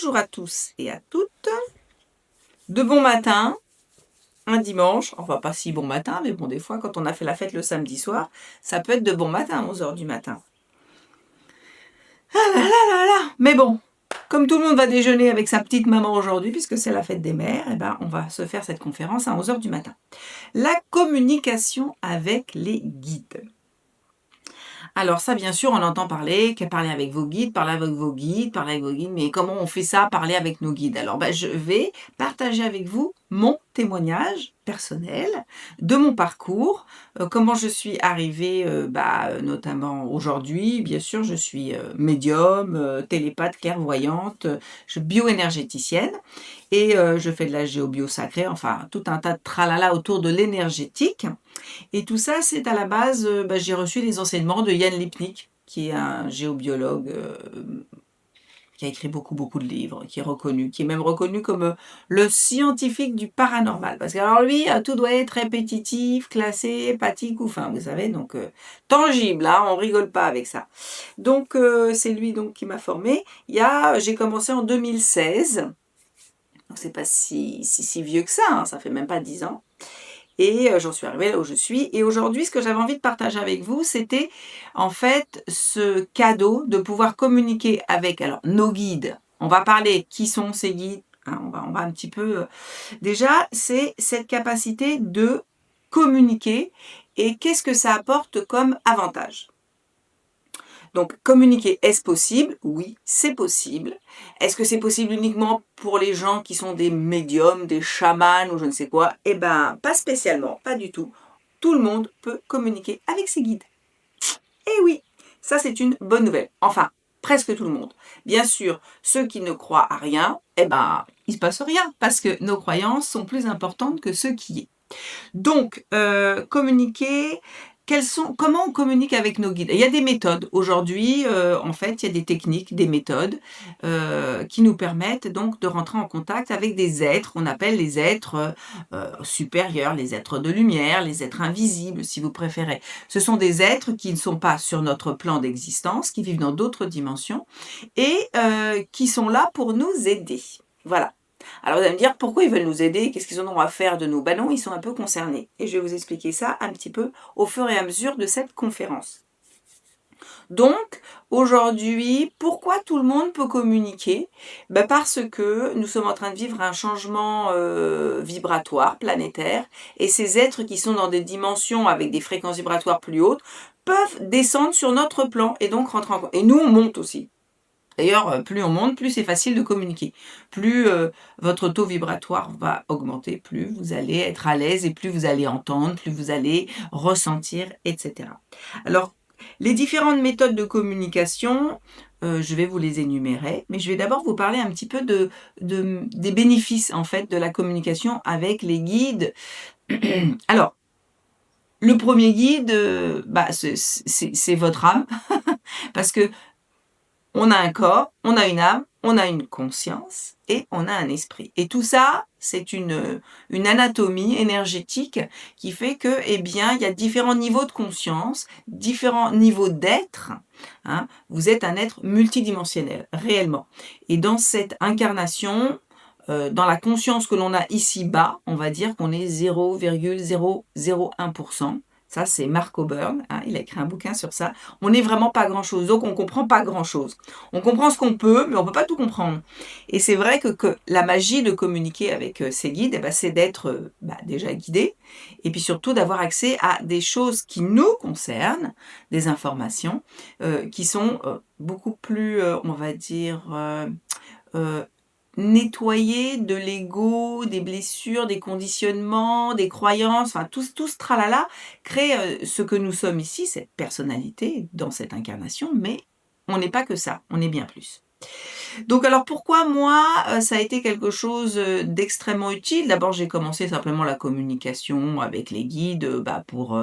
Bonjour à tous et à toutes. De bon matin, un dimanche, enfin pas si bon matin, mais bon, des fois quand on a fait la fête le samedi soir, ça peut être de bon matin, 11h du matin. Ah là là là là. Mais bon, comme tout le monde va déjeuner avec sa petite maman aujourd'hui, puisque c'est la fête des mères, eh ben, on va se faire cette conférence à 11h du matin. La communication avec les guides. Alors ça, bien sûr, on entend parler, parler avec vos guides, parler avec vos guides, parler avec vos guides, mais comment on fait ça, parler avec nos guides? Alors, je vais partager avec vous mon témoignage personnel de mon parcours, comment je suis arrivée, notamment aujourd'hui. Bien sûr, je suis médium, télépathe, clairvoyante, bioénergéticienne et je fais de la géobio sacrée, enfin tout un tas de tralala autour de l'énergétique. Et tout ça, c'est à la base, j'ai reçu les enseignements de Yann Lipnik, qui est un géobiologue, qui a écrit beaucoup, beaucoup de livres, qui est même reconnu comme le scientifique du paranormal. Parce que alors lui, tout doit être répétitif, classé, hépatique ou fin, vous savez, donc tangible, hein, on rigole pas avec ça. Donc c'est lui donc qui m'a formée. J'ai commencé en 2016, donc c'est pas si vieux que ça, hein, ça fait même pas 10 ans. Et j'en suis arrivée là où je suis. Et aujourd'hui, ce que j'avais envie de partager avec vous, c'était en fait ce cadeau de pouvoir communiquer avec nos guides. On va parler qui sont ces guides. Hein, on va un petit peu... Déjà, c'est cette capacité de communiquer et qu'est-ce que ça apporte comme avantage. Donc, communiquer, est-ce possible? Oui, c'est possible. Est-ce que c'est possible uniquement pour les gens qui sont des médiums, des chamans ou je ne sais quoi? Eh bien, pas spécialement, pas du tout. Tout le monde peut communiquer avec ses guides. Eh oui, ça c'est une bonne nouvelle. Enfin, presque tout le monde. Bien sûr, ceux qui ne croient à rien, il ne se passe rien parce que nos croyances sont plus importantes que ce qui est. Donc, communiquer... Comment on communique avec nos guides? Il y a des méthodes. Aujourd'hui, en fait, il y a des techniques, des méthodes qui nous permettent donc de rentrer en contact avec des êtres. On appelle les êtres supérieurs, les êtres de lumière, les êtres invisibles, si vous préférez. Ce sont des êtres qui ne sont pas sur notre plan d'existence, qui vivent dans d'autres dimensions et qui sont là pour nous aider. Voilà. Alors vous allez me dire, pourquoi ils veulent nous aider? Qu'est-ce qu'ils en ont à faire de nous? Non, ils sont un peu concernés. Et je vais vous expliquer ça un petit peu au fur et à mesure de cette conférence. Donc, aujourd'hui, pourquoi tout le monde peut communiquer? Parce que nous sommes en train de vivre un changement vibratoire, planétaire, et ces êtres qui sont dans des dimensions avec des fréquences vibratoires plus hautes peuvent descendre sur notre plan et donc rentrer en... Et nous, on monte aussi. D'ailleurs, plus on monte, plus c'est facile de communiquer. Plus votre taux vibratoire va augmenter, plus vous allez être à l'aise et plus vous allez entendre, plus vous allez ressentir, etc. Alors, les différentes méthodes de communication, je vais vous les énumérer, mais je vais d'abord vous parler un petit peu des bénéfices en fait de la communication avec les guides. Alors, le premier guide, c'est votre âme, parce que on a un corps, on a une âme, on a une conscience et on a un esprit. Et tout ça, c'est une anatomie énergétique qui fait que, il y a différents niveaux de conscience, différents niveaux d'être. Hein. Vous êtes un être multidimensionnel, réellement. Et dans cette incarnation, dans la conscience que l'on a ici-bas, on va dire qu'on est 0,001%. Ça, c'est Mark Oburn, hein, il a écrit un bouquin sur ça. On n'est vraiment pas grand-chose, donc on ne comprend pas grand-chose. On comprend ce qu'on peut, mais on ne peut pas tout comprendre. Et c'est vrai que la magie de communiquer avec ces guides, c'est d'être déjà guidé, et puis surtout d'avoir accès à des choses qui nous concernent, des informations qui sont beaucoup plus, on va dire... nettoyer de l'ego, des blessures, des conditionnements, des croyances, enfin tout ce tralala crée ce que nous sommes ici, cette personnalité dans cette incarnation, mais on n'est pas que ça, on est bien plus. Donc alors pourquoi moi ça a été quelque chose d'extrêmement utile? D'abord j'ai commencé simplement la communication avec les guides pour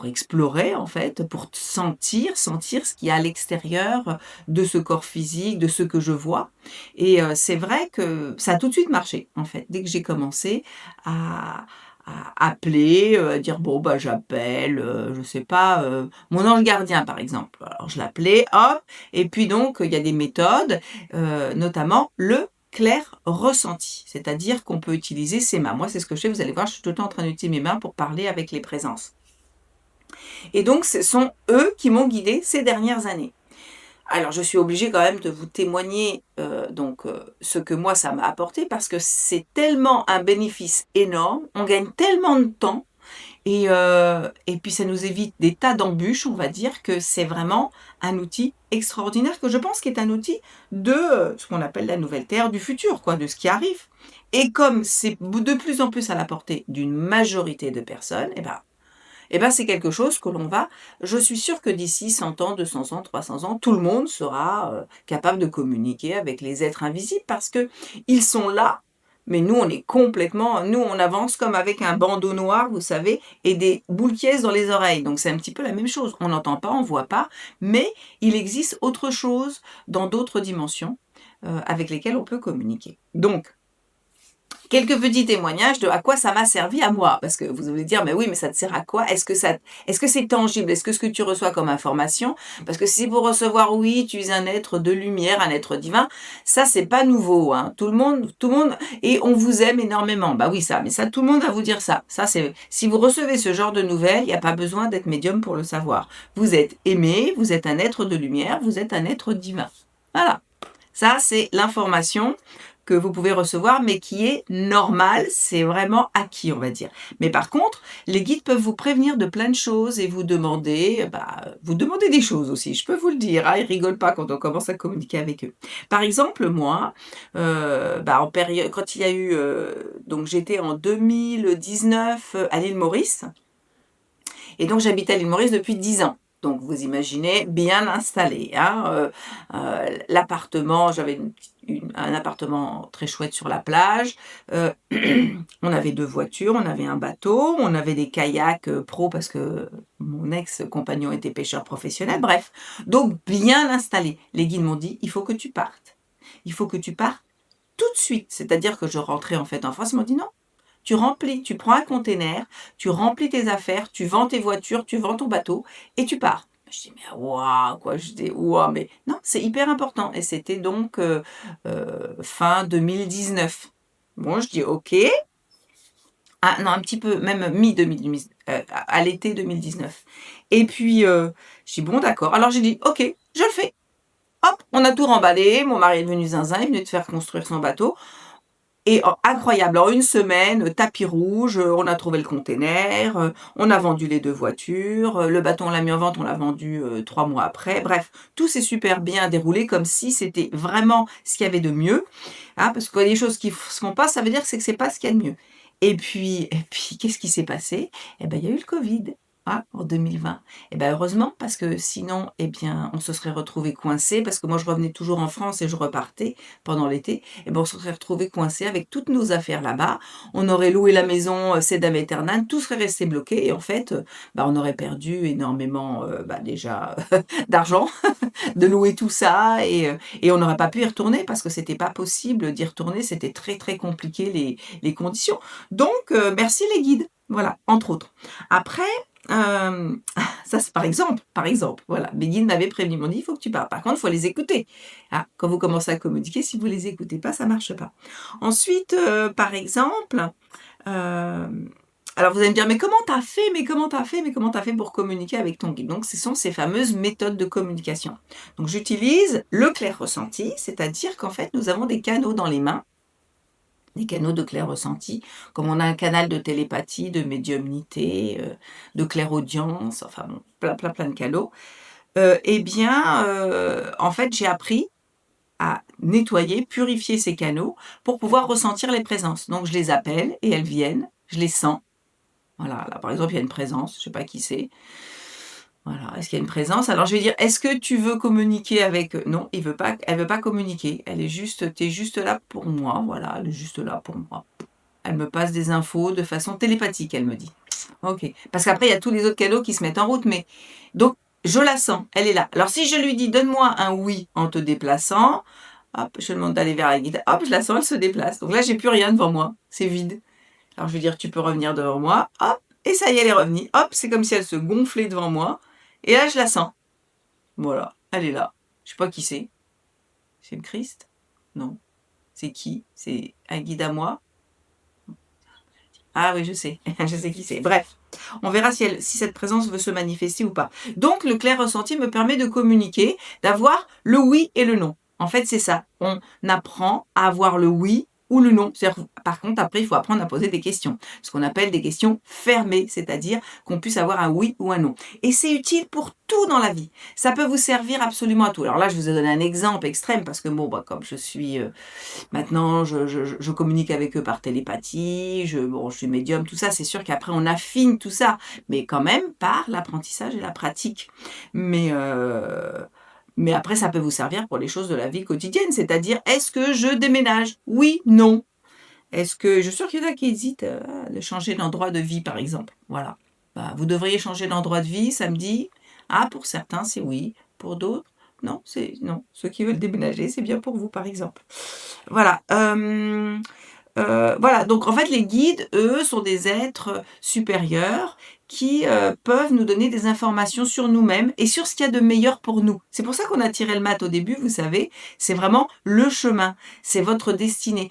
explorer en fait, pour sentir ce qu'il y a à l'extérieur de ce corps physique, de ce que je vois. Et c'est vrai que ça a tout de suite marché en fait. Dès que j'ai commencé à à appeler, à dire bon bah j'appelle, je sais pas, mon ange gardien par exemple. Alors je l'appelais, hop, et puis donc il y a des méthodes, notamment le clair ressenti, c'est-à-dire qu'on peut utiliser ses mains. Moi c'est ce que je fais, vous allez voir, je suis tout le temps en train d'utiliser mes mains pour parler avec les présences. Et donc ce sont eux qui m'ont guidée ces dernières années. Alors je suis obligée quand même de vous témoigner, ce que moi ça m'a apporté parce que c'est tellement un bénéfice énorme, on gagne tellement de temps et puis ça nous évite des tas d'embûches, on va dire que c'est vraiment un outil extraordinaire que je pense qui est un outil de, ce qu'on appelle la nouvelle terre du futur quoi, de ce qui arrive. Et comme c'est de plus en plus à la portée d'une majorité de personnes, c'est quelque chose que l'on va je suis sûre que d'ici 100 ans, 200 ans, 300 ans, tout le monde sera, capable de communiquer avec les êtres invisibles parce qu'ils sont là, mais nous on avance comme avec un bandeau noir, vous savez, et des boules qui dans les oreilles, donc c'est un petit peu la même chose. On n'entend pas, on voit pas, mais il existe autre chose dans d'autres dimensions, avec lesquelles on peut communiquer. Donc quelques petits témoignages de à quoi ça m'a servi à moi. Parce que vous allez dire, mais oui, mais ça te sert à quoi? Est-ce que c'est tangible? Est-ce que ce que tu reçois comme information? Parce que si c'est pour recevoir, oui, tu es un être de lumière, un être divin, ça, c'est pas nouveau, hein. Tout le monde, et on vous aime énormément. Bah oui, ça, mais ça, tout le monde va vous dire ça. Ça, c'est, si vous recevez ce genre de nouvelles, il n'y a pas besoin d'être médium pour le savoir. Vous êtes aimé, vous êtes un être de lumière, vous êtes un être divin. Voilà. Ça, c'est l'information que vous pouvez recevoir, mais qui est normale, c'est vraiment acquis, on va dire. Mais par contre, les guides peuvent vous prévenir de plein de choses et vous demander des choses aussi, je peux vous le dire, hein, ils rigolent pas quand on commence à communiquer avec eux. Par exemple, moi, en période, quand il y a eu, donc j'étais en 2019 à l'île Maurice, et donc j'habite à l'île Maurice depuis 10 ans. Donc vous imaginez, bien installé. Hein, l'appartement, j'avais un appartement très chouette sur la plage. On avait 2 voitures, on avait un bateau, on avait des kayaks pro parce que mon ex-compagnon était pêcheur professionnel. Bref, donc bien installé. Les guides m'ont dit, il faut que tu partes. Il faut que tu partes tout de suite. C'est-à-dire que je rentrais en fait en France, ils m'ont dit non. Tu remplis, tu prends un container, tu remplis tes affaires, tu vends tes voitures, tu vends ton bateau et tu pars. Je dis mais waouh quoi, je dis waouh, mais non, c'est hyper important et c'était donc fin 2019. Bon, je dis OK. Ah non, un petit peu, même mi-2019, à l'été 2019. Et puis, je dis bon d'accord. Alors j'ai dit OK, je le fais. Hop, on a tout remballé. Mon mari est venu zinzin, il est venu de faire construire son bateau. Et incroyable, en une semaine, tapis rouge, on a trouvé le container, on a vendu les 2 voitures, le bateau on l'a mis en vente, on l'a vendu 3 mois après. Bref, tout s'est super bien déroulé comme si c'était vraiment ce qu'il y avait de mieux, hein, parce que quand il y a des choses qui se font pas, ça veut dire que c'est pas ce qu'il y a de mieux. Et puis qu'est-ce qui s'est passé? Il y a eu le Covid, hein, en 2020. Heureusement parce que sinon, on se serait retrouvés coincés parce que moi je revenais toujours en France et je repartais pendant l'été. On se serait retrouvés coincés avec toutes nos affaires là-bas. On aurait loué la maison, Sedam Aeternam, tout serait resté bloqué et en fait, on aurait perdu énormément, déjà d'argent de louer tout ça et on n'aurait pas pu y retourner parce que c'était pas possible d'y retourner, c'était très, très compliqué les conditions. Donc merci les guides, voilà, entre autres. Après, ça c'est par exemple, voilà, mes guides m'avaient prévenu, m'ont dit: «Il faut que tu parles». Par contre, il faut les écouter. Ah, quand vous commencez à communiquer, si vous les écoutez pas, ça marche pas. Ensuite, par exemple, alors vous allez me dire: «Mais comment t'as fait? Mais comment t'as fait? Mais comment t'as fait pour communiquer avec ton guide?» Donc ce sont ces fameuses méthodes de communication. Donc j'utilise le clair ressenti, c'est-à-dire qu'en fait, nous avons des canaux dans les mains, des canaux de clair ressenti, comme on a un canal de télépathie, de médiumnité, de clairaudience, enfin bon, plein de canaux. En fait, j'ai appris à nettoyer, purifier ces canaux pour pouvoir ressentir les présences. Donc je les appelle et elles viennent, je les sens. Voilà, là par exemple, il y a une présence, je ne sais pas qui c'est. Voilà, est-ce qu'il y a une présence? Alors je vais dire: «Est-ce que tu veux communiquer avec eux?» Non, elle veut pas communiquer. Elle est juste: «Tu es juste là pour moi», voilà, elle est juste là pour moi. Elle me passe des infos de façon télépathique, elle me dit. OK. Parce qu'après il y a tous les autres canaux qui se mettent en route, mais donc je la sens, elle est là. Alors si je lui dis: «Donne-moi un oui en te déplaçant», hop, je lui demande d'aller vers la guide, hop, je la sens, elle se déplace. Donc là, j'ai plus rien devant moi, c'est vide. Alors je vais dire, tu peux revenir devant moi, hop, et ça y est, elle est revenue. Hop, c'est comme si elle se gonflait devant moi. Et là, je la sens. Voilà, elle est là. Je sais pas qui c'est. C'est le Christ? Non. C'est qui? C'est un guide à moi? Ah oui, je sais. Je sais qui c'est. Bref, on verra si cette présence veut se manifester ou pas. Donc, le clair ressenti me permet de communiquer, d'avoir le oui et le non. En fait, c'est ça. On apprend à avoir le oui ou le non. Par contre, après, il faut apprendre à poser des questions. Ce qu'on appelle des questions fermées, c'est-à-dire qu'on puisse avoir un oui ou un non. Et c'est utile pour tout dans la vie. Ça peut vous servir absolument à tout. Alors là, je vous ai donné un exemple extrême parce que, bon, comme je suis... maintenant, je communique avec eux par télépathie, je suis médium, tout ça. C'est sûr qu'après, on affine tout ça, mais quand même par l'apprentissage et la pratique. Mais après, ça peut vous servir pour les choses de la vie quotidienne, c'est-à-dire, est-ce que je déménage? Oui, non. Est-ce que, je suis sûre qu'il y en a qui hésitent de changer d'endroit de vie, par exemple. Voilà. Vous devriez changer d'endroit de vie samedi. Ah, pour certains, c'est oui. Pour d'autres, non, c'est non. Ceux qui veulent déménager, c'est bien pour vous, par exemple. Voilà. Voilà. Donc, en fait, les guides, eux, sont des êtres supérieurs qui peuvent nous donner des informations sur nous-mêmes et sur ce qu'il y a de meilleur pour nous. C'est pour ça qu'on a tiré le mat au début, vous savez. C'est vraiment le chemin. C'est votre destinée.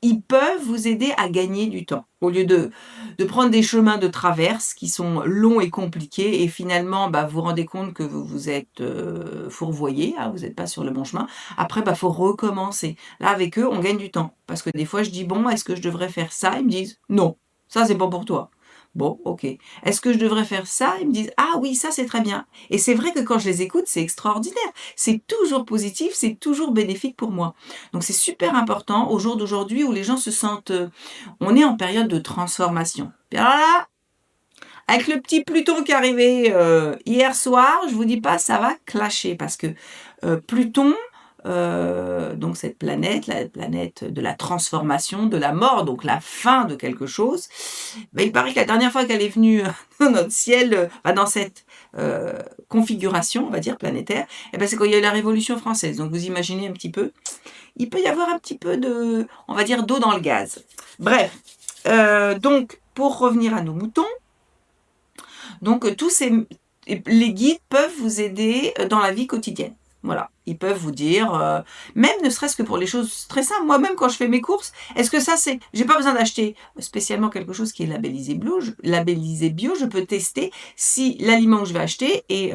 Ils peuvent vous aider à gagner du temps. Au lieu de prendre des chemins de traverse qui sont longs et compliqués et finalement, vous vous rendez compte que vous êtes fourvoyé, hein, vous n'êtes pas sur le bon chemin. Après, faut recommencer. Là, avec eux, on gagne du temps. Parce que des fois, je dis, bon, est-ce que je devrais faire ça? Ils me disent, non, ça, c'est pas pour toi. Bon, ok. Est-ce que je devrais faire ça? Ils me disent, ah oui, ça c'est très bien. Et c'est vrai que quand je les écoute, c'est extraordinaire. C'est toujours positif, c'est toujours bénéfique pour moi. Donc c'est super important au jour d'aujourd'hui où les gens se sentent... on est en période de transformation. Puis alors là, avec le petit Pluton qui est arrivé hier soir, je vous dis pas, ça va clasher parce que Pluton... donc cette planète, la planète de la transformation, de la mort, donc la fin de quelque chose, il paraît que la dernière fois qu'elle est venue dans notre ciel, dans cette configuration, on va dire, planétaire, c'est quand il y a eu la Révolution française. Donc vous imaginez un petit peu, il peut y avoir un petit peu de, on va dire, d'eau dans le gaz. Bref, donc pour revenir à nos moutons, donc les guides peuvent vous aider dans la vie quotidienne. Voilà, ils peuvent vous dire, même ne serait-ce que pour les choses très simples. Moi-même, quand je fais mes courses, est-ce que ça, j'ai pas besoin d'acheter spécialement quelque chose qui est labellisé bio, je peux tester si l'aliment que je vais acheter est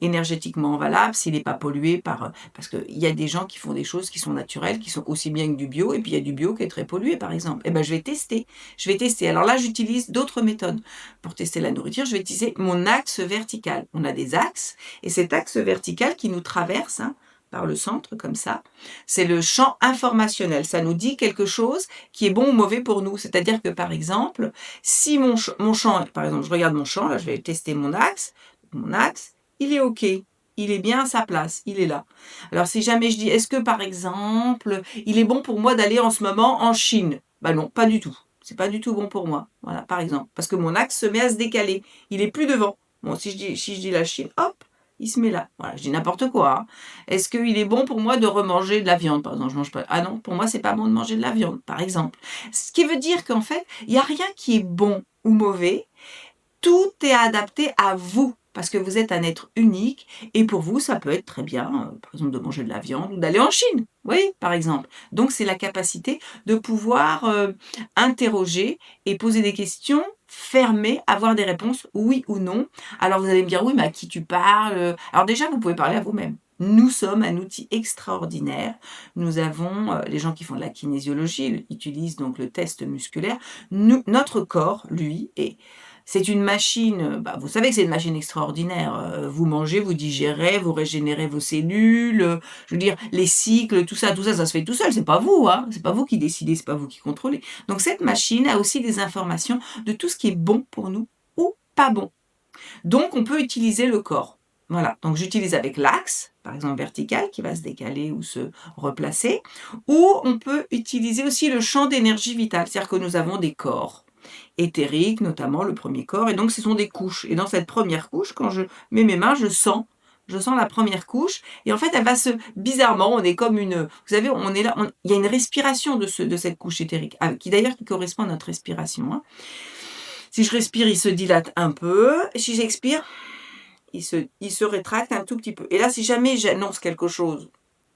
énergétiquement valable, s'il n'est pas pollué parce qu'il y a des gens qui font des choses qui sont naturelles, qui sont aussi bien que du bio, et puis il y a du bio qui est très pollué, par exemple. Je vais tester. Alors là, j'utilise d'autres méthodes. Pour tester la nourriture, je vais utiliser mon axe vertical. On a des axes, et cet axe vertical qui nous traverse, par le centre, comme ça, c'est le champ informationnel. Ça nous dit quelque chose qui est bon ou mauvais pour nous. C'est-à-dire que, par exemple, si mon champ, par exemple, je regarde mon champ, là, je vais tester mon axe, il est OK. Il est bien à sa place, il est là. Alors, si jamais je dis, est-ce que, par exemple, il est bon pour moi d'aller en ce moment en Chine? Non, pas du tout. C'est pas du tout bon pour moi. Voilà, par exemple. Parce que mon axe se met à se décaler. Il est plus devant. Bon, si je dis la Chine, hop, il se met là. Voilà, je dis n'importe quoi. Hein. Est-ce qu'il est bon pour moi de remanger de la viande? Par exemple, je mange pas. Ah non, pour moi, c'est pas bon de manger de la viande, par exemple. Ce qui veut dire qu'en fait, il n'y a rien qui est bon ou mauvais. Tout est adapté à vous. Parce que vous êtes un être unique. Et pour vous, ça peut être très bien, par exemple, de manger de la viande ou d'aller en Chine. Oui, par exemple. Donc, c'est la capacité de pouvoir interroger et poser des questions fermées, avoir des réponses oui ou non. Alors, vous allez me dire, oui, mais à qui tu parles? Alors déjà, vous pouvez parler à vous-même. Nous sommes un outil extraordinaire. Nous avons, les gens qui font de la kinésiologie utilisent donc le test musculaire. Notre corps, lui, c'est une machine, vous savez que c'est une machine extraordinaire. Vous mangez, vous digérez, vous régénérez vos cellules. Je veux dire, les cycles, tout ça, ça se fait tout seul. C'est pas vous, hein. C'est pas vous qui décidez, c'est pas vous qui contrôlez. Donc cette machine a aussi des informations de tout ce qui est bon pour nous ou pas bon. Donc on peut utiliser le corps. Voilà, donc j'utilise avec l'axe, par exemple vertical, qui va se décaler ou se replacer. Ou on peut utiliser aussi le champ d'énergie vitale, c'est-à-dire que nous avons des corps éthériques, notamment le premier corps, et donc ce sont des couches. Et dans cette première couche, quand je mets mes mains, je sens je sens la première couche et en fait, elle va bizarrement, on est comme vous savez, on est là, il y a une respiration de cette couche éthérique, qui correspond à notre respiration, hein. Si je respire, il se dilate un peu. Si j'expire, il se rétracte un tout petit peu. Et là, si jamais j'annonce quelque chose,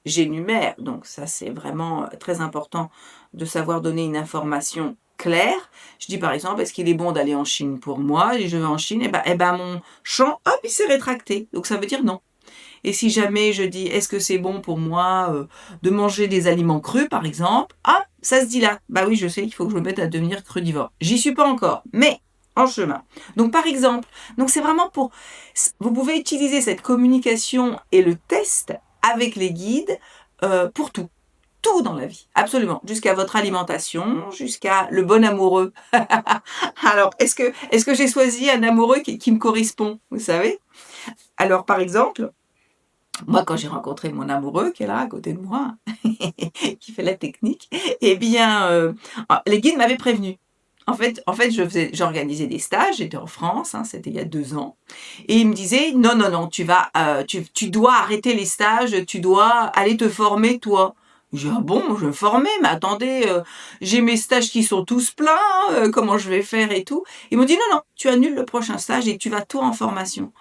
j'énumère. Donc ça, c'est vraiment très important de savoir donner une information claire. Je dis par exemple, est-ce qu'il est bon d'aller en Chine pour moi? Et je vais en Chine, et ben mon champ, hop, il s'est rétracté. Donc ça veut dire non. Et si jamais je dis, est-ce que c'est bon pour moi de manger des aliments crus, par exemple? Ah, ça se dit là. Bah oui, je sais qu'il faut que je me mette à devenir crudivore. J'y suis pas encore, mais en chemin. Donc par exemple, donc c'est vraiment vous pouvez utiliser cette communication et le test avec les guides pour tout. Tout dans la vie, absolument, jusqu'à votre alimentation, jusqu'à le bon amoureux. Alors, est-ce que j'ai choisi un amoureux qui me correspond, vous savez? Alors, par exemple, moi, quand j'ai rencontré mon amoureux qui est là à côté de moi, qui fait la technique, eh bien, les guides m'avaient prévenu. En fait, j'organisais des stages, j'étais en France, hein, c'était il y a 2 ans, et ils me disaient non, non, non, tu dois arrêter les stages, tu dois aller te former toi. J'ai dit ah bon, je vais me former, mais attendez, j'ai mes stages qui sont tous pleins, comment je vais faire et tout. Ils m'ont dit non, non, tu annules le prochain stage et tu vas tout en formation.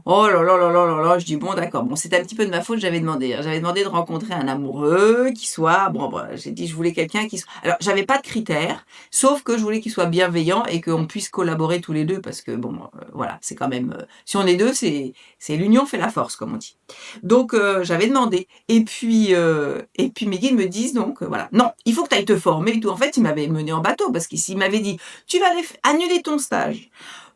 Oh là là là là là là, je dis bon d'accord, bon c'était un petit peu de ma faute, j'avais demandé, hein. J'avais demandé de rencontrer un amoureux qui soit, bon j'ai dit je voulais quelqu'un qui soit, alors j'avais pas de critères, sauf que je voulais qu'il soit bienveillant et qu'on puisse collaborer tous les deux parce que bon voilà, c'est quand même, si on est deux, c'est l'union fait la force comme on dit. Donc j'avais demandé et puis mes guides me disent donc voilà, non, il faut que tu ailles te former et tout. En fait, ils m'avaient mené en bateau parce qu'ils m'avaient dit tu vas aller annuler ton stage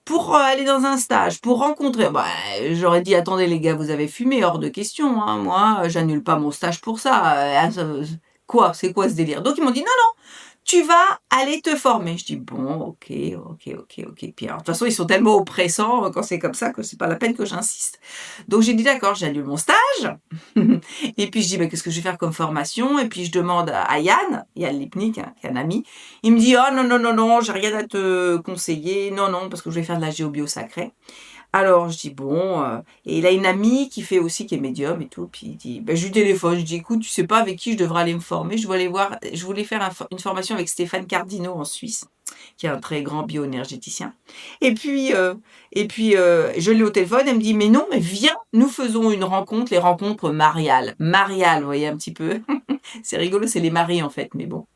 pour aller dans un stage, pour rencontrer. Bah, j'aurais dit attendez les gars, vous avez fumé, hors de question. Hein. Moi, j'annule pas mon stage pour ça. Quoi, c'est quoi ce délire? Donc ils m'ont dit non, non, tu vas aller te former. Je dis bon, ok. Puis alors, de toute façon, ils sont tellement oppressants quand c'est comme ça que c'est pas la peine que j'insiste. Donc j'ai dit d'accord, j'annule mon stage. Et puis je dis qu'est-ce que je vais faire comme formation? Et puis je demande à Yann Lipnik, hein, qui est un ami. Il me dit oh non non non non, j'ai rien à te conseiller. Non non, parce que je vais faire de la géobio sacrée. Alors je dis bon, et il a une amie qui est médium et tout, puis il dit, je lui téléphone, je dis écoute, tu sais pas avec qui je devrais aller me former, je voulais faire une formation avec Stéphane Cardino en Suisse, qui est un très grand bioénergéticien. Et puis je l'ai au téléphone, elle me dit mais non, mais viens, nous faisons une rencontre, les rencontres mariales. Mariales, vous voyez un petit peu, c'est rigolo, c'est les maris en fait, mais bon.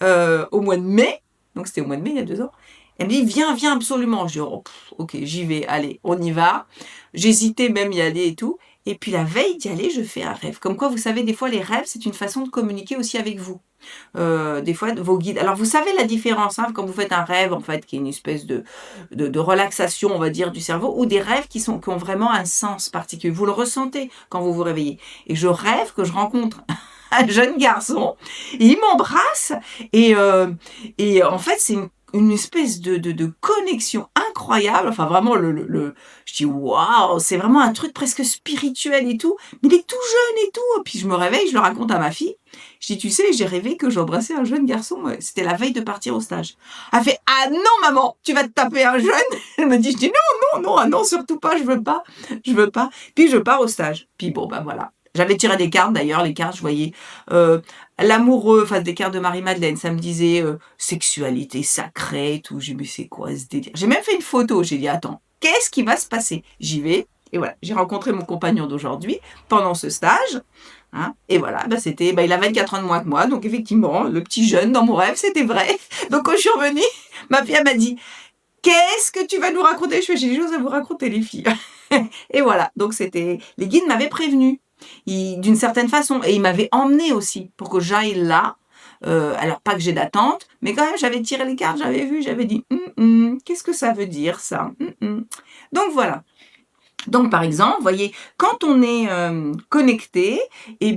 Au mois de mai, donc c'était au mois de mai il y a 2 ans. Elle me dit viens absolument. Je dis oh, ok, j'y vais, allez, on y va. J'hésitais même y aller et tout. Et puis la veille d'y aller, je fais un rêve. Comme quoi, vous savez, des fois les rêves, c'est une façon de communiquer aussi avec vous. Des fois, vos guides. Alors vous savez la différence hein, quand vous faites un rêve en fait, qui est une espèce de relaxation, on va dire, du cerveau, ou des rêves qui ont vraiment un sens particulier. Vous le ressentez quand vous vous réveillez. Et je rêve que je rencontre un jeune garçon. Et il m'embrasse et en fait c'est une espèce de connexion incroyable, enfin vraiment je dis waouh, c'est vraiment un truc presque spirituel et tout, mais il est tout jeune et tout, puis je me réveille, je le raconte à ma fille, je dis tu sais, j'ai rêvé que j'embrassais un jeune garçon, c'était la veille de partir au stage. Elle fait ah non maman, tu vas te taper un jeune, elle me dit, je dis non, ah non, surtout pas, je veux pas, puis je pars au stage, puis bon voilà. J'avais tiré des cartes d'ailleurs, les cartes, je voyais l'amoureux, enfin des cartes de Marie-Madeleine, ça me disait sexualité sacrée et tout. J'ai dit mais c'est quoi ce délire? J'ai même fait une photo, j'ai dit attends, qu'est-ce qui va se passer? J'y vais, et voilà, j'ai rencontré mon compagnon d'aujourd'hui pendant ce stage. Hein, et voilà, il a 24 ans de moins que moi, donc effectivement, le petit jeune dans mon rêve, c'était vrai. Donc quand je suis revenue, ma fille m'a dit qu'est-ce que tu vas nous raconter? J'ai des choses à vous raconter les filles. Et voilà, donc les guides m'avaient prévenu. D'une certaine façon, et il m'avait emmené aussi pour que j'aille là, alors pas que j'ai d'attente, mais quand même j'avais tiré les cartes, j'avais vu, j'avais dit qu'est-ce que ça veut dire ça? Donc voilà. Donc par exemple, vous voyez, quand on est connecté, et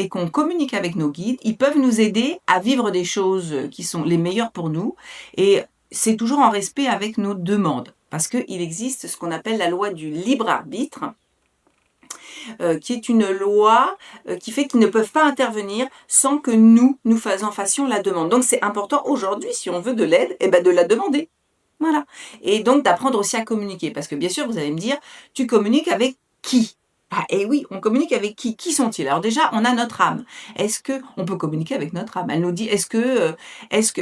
qu'on communique avec nos guides, ils peuvent nous aider à vivre des choses qui sont les meilleures pour nous, et c'est toujours en respect avec nos demandes, parce qu'il existe ce qu'on appelle la loi du libre arbitre, qui est une loi qui fait qu'ils ne peuvent pas intervenir sans que nous fassions la demande. Donc c'est important aujourd'hui, si on veut de l'aide, de la demander. Voilà. Et donc d'apprendre aussi à communiquer. Parce que bien sûr, vous allez me dire, tu communiques avec qui? Ah, et oui, on communique avec qui? Qui sont-ils? Alors déjà, on a notre âme. Est-ce que on peut communiquer avec notre âme? Elle nous dit, est-ce que,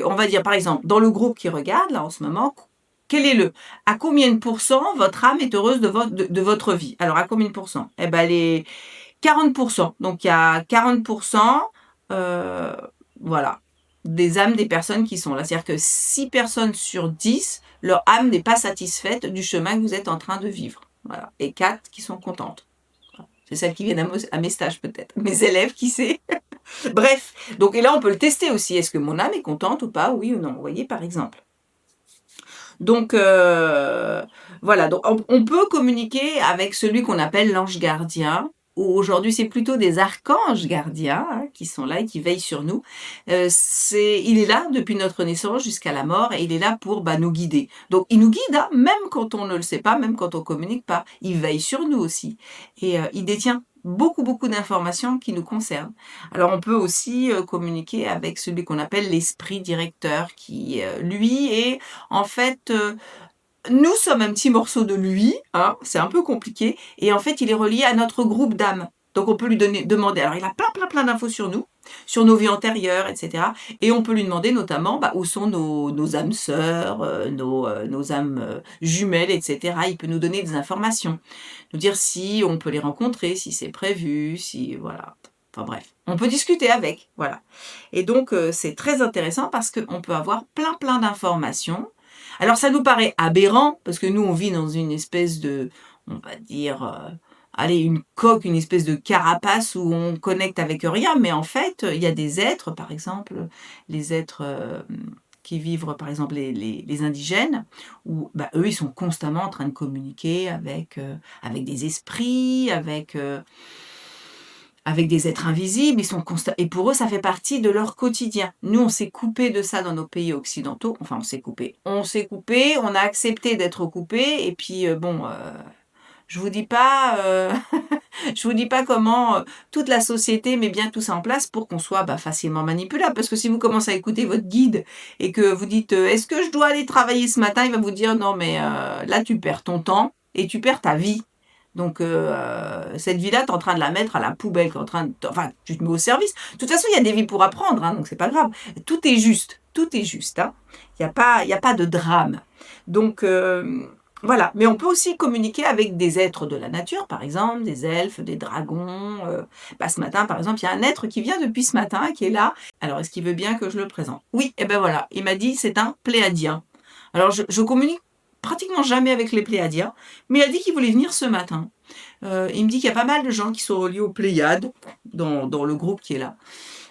on va dire par exemple, dans le groupe qui regarde là en ce moment, quel est à combien de pourcents votre âme est heureuse de votre vie? Alors à combien de pourcents? Eh ben les 40%. Donc il y a 40%, voilà, des âmes des personnes qui sont là. C'est-à-dire que 6 personnes sur 10, leur âme n'est pas satisfaite du chemin que vous êtes en train de vivre. Voilà. Et 4 qui sont contentes. C'est celles qui viennent à mes stages peut-être. Mes élèves, qui sait. Bref, donc et là on peut le tester aussi. Est-ce que mon âme est contente ou pas? Oui ou non. Vous voyez par exemple. Donc voilà, donc on peut communiquer avec celui qu'on appelle l'ange gardien, ou aujourd'hui c'est plutôt des archanges gardiens qui sont là et qui veillent sur nous. Il est là depuis notre naissance jusqu'à la mort et il est là pour nous guider. Donc il nous guide, même quand on ne le sait pas, même quand on communique pas. Il veille sur nous aussi et il détient beaucoup d'informations qui nous concernent. Alors on peut aussi communiquer avec celui qu'on appelle l'esprit directeur qui, lui, est en fait, nous sommes un petit morceau de lui, c'est un peu compliqué, et en fait il est relié à notre groupe d'âmes. Donc on peut lui demander, alors il a plein d'infos sur nous, sur nos vies antérieures, etc. Et on peut lui demander notamment où sont nos âmes sœurs, nos âmes jumelles, etc. Il peut nous donner des informations, nous dire si on peut les rencontrer, si c'est prévu, si voilà. Enfin bref, on peut discuter avec, voilà. Et donc c'est très intéressant parce qu'on peut avoir plein d'informations. Alors ça nous paraît aberrant parce que nous on vit dans une espèce de, on va dire, une coque, une espèce de carapace où on connecte avec rien, mais en fait il y a des êtres, par exemple les êtres qui vivent, par exemple les indigènes, où eux ils sont constamment en train de communiquer avec des esprits, avec des êtres invisibles, ils sont et pour eux, ça fait partie de leur quotidien. Nous, on s'est coupé de ça dans nos pays occidentaux. Enfin, on s'est coupé, on a accepté d'être coupé, et puis je vous dis pas, je vous dis pas comment toute la société met bien tout ça en place pour qu'on soit facilement manipulable. Parce que si vous commencez à écouter votre guide et que vous dites est-ce que je dois aller travailler ce matin, il va vous dire non mais là tu perds ton temps et tu perds ta vie. Donc cette vie-là, tu es en train de la mettre à la poubelle, tu te mets au service. De toute façon, il y a des vies pour apprendre, donc c'est pas grave. Tout est juste. Il n'y a pas de drame. Donc voilà, mais on peut aussi communiquer avec des êtres de la nature, par exemple, des elfes, des dragons. Ce matin, par exemple, il y a un être qui vient depuis ce matin, qui est là. Alors, est-ce qu'il veut bien que je le présente? Oui, et ben voilà, il m'a dit c'est un pléadien. Alors, je communique pratiquement jamais avec les Pléiadiens, mais il a dit qu'il voulait venir ce matin. Il me dit qu'il y a pas mal de gens qui sont reliés aux Pléiades, dans le groupe qui est là.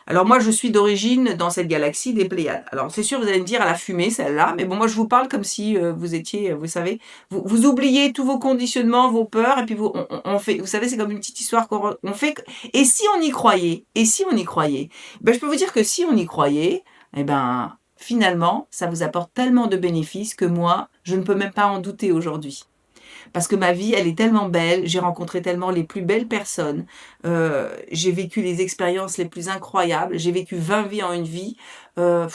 Alors moi, je suis d'origine dans cette galaxie des Pléiades. Alors c'est sûr, vous allez me dire à la fumée, celle-là, mais bon, moi je vous parle comme si vous étiez, vous savez, vous oubliez tous vos conditionnements, vos peurs, et puis on fait, vous savez, c'est comme une petite histoire qu'on fait. Et si on y croyait? Je peux vous dire que si on y croyait, finalement, ça vous apporte tellement de bénéfices que moi, je ne peux même pas en douter aujourd'hui. Parce que ma vie, elle est tellement belle, j'ai rencontré tellement les plus belles personnes, j'ai vécu les expériences les plus incroyables, j'ai vécu 20 vies en une vie. Je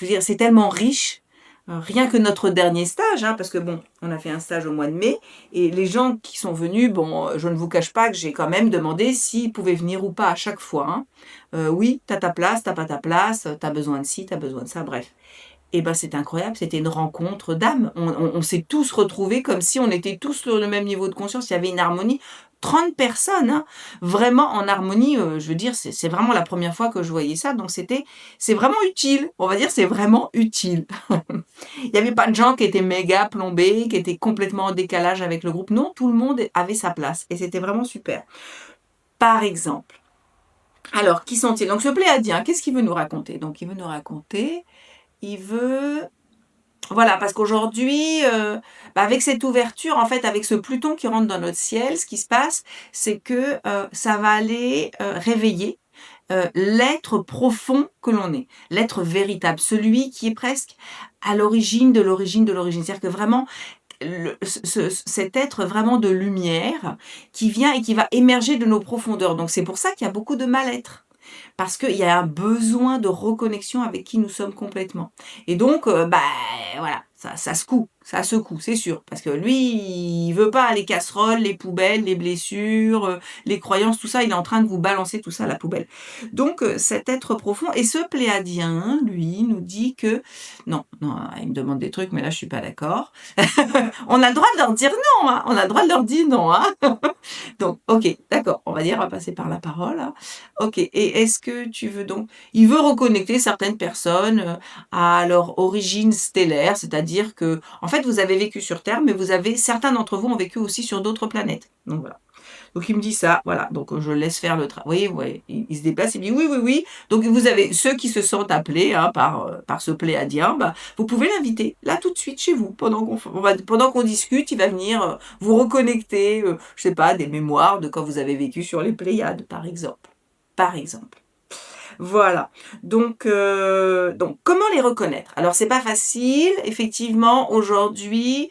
veux dire, c'est tellement riche. Rien que notre dernier stage, parce que on a fait un stage au mois de mai, et les gens qui sont venus, je ne vous cache pas que j'ai quand même demandé s'ils pouvaient venir ou pas à chaque fois. Oui, t'as ta place, t'as pas ta place, t'as besoin de ci, t'as besoin de ça, bref. Et c'est incroyable, c'était une rencontre d'âmes. On s'est tous retrouvés comme si on était tous sur le même niveau de conscience, il y avait une harmonie. 30 personnes, vraiment en harmonie, je veux dire, c'est vraiment la première fois que je voyais ça, donc c'est vraiment utile, on va dire, c'est vraiment utile. Il n'y avait pas de gens qui étaient méga plombés, qui étaient complètement en décalage avec le groupe, non, tout le monde avait sa place, et c'était vraiment super. Par exemple, alors, qui sont-ils? Donc ce Pléiadien, qu'est-ce qu'il veut nous raconter? Donc il veut nous raconter, voilà, parce qu'aujourd'hui, avec cette ouverture, en fait, avec ce Pluton qui rentre dans notre ciel, ce qui se passe, c'est que ça va aller réveiller l'être profond que l'on est, l'être véritable, celui qui est presque à l'origine de l'origine de l'origine. C'est-à-dire que vraiment, cet être vraiment de lumière qui vient et qui va émerger de nos profondeurs. Donc c'est pour ça qu'il y a beaucoup de mal-être. Parce qu'il y a un besoin de reconnexion avec qui nous sommes complètement. Et donc, voilà, ça secoue, c'est sûr. Parce que lui, il veut pas les casseroles, les poubelles, les blessures, les croyances, tout ça, il est en train de vous balancer tout ça à la poubelle. Donc, cet être profond, et ce pléiadien, lui, nous dit que non, non, il me demande des trucs, mais là, je suis pas d'accord. On a le droit de leur dire non, hein, on a le droit de leur dire non, hein. Donc, ok, d'accord, on va passer par la parole, hein. Ok, et est-ce que tu veux donc... Il veut reconnecter certaines personnes à leur origine stellaire, c'est-à-dire que, en fait, vous avez vécu sur Terre, mais certains d'entre vous ont vécu aussi sur d'autres planètes. Donc voilà. Donc il me dit ça, voilà. Donc je laisse faire le travail. Oui, il se déplace, il me dit oui, oui, oui. Donc vous avez ceux qui se sentent appelés hein, par ce pléiadien, bah, vous pouvez l'inviter là tout de suite chez vous pendant qu'on discute, il va venir vous reconnecter, je sais pas, des mémoires de quand vous avez vécu sur les Pléiades, par exemple. Par exemple. Voilà. Donc comment les reconnaître? Alors, c'est pas facile. Effectivement, aujourd'hui,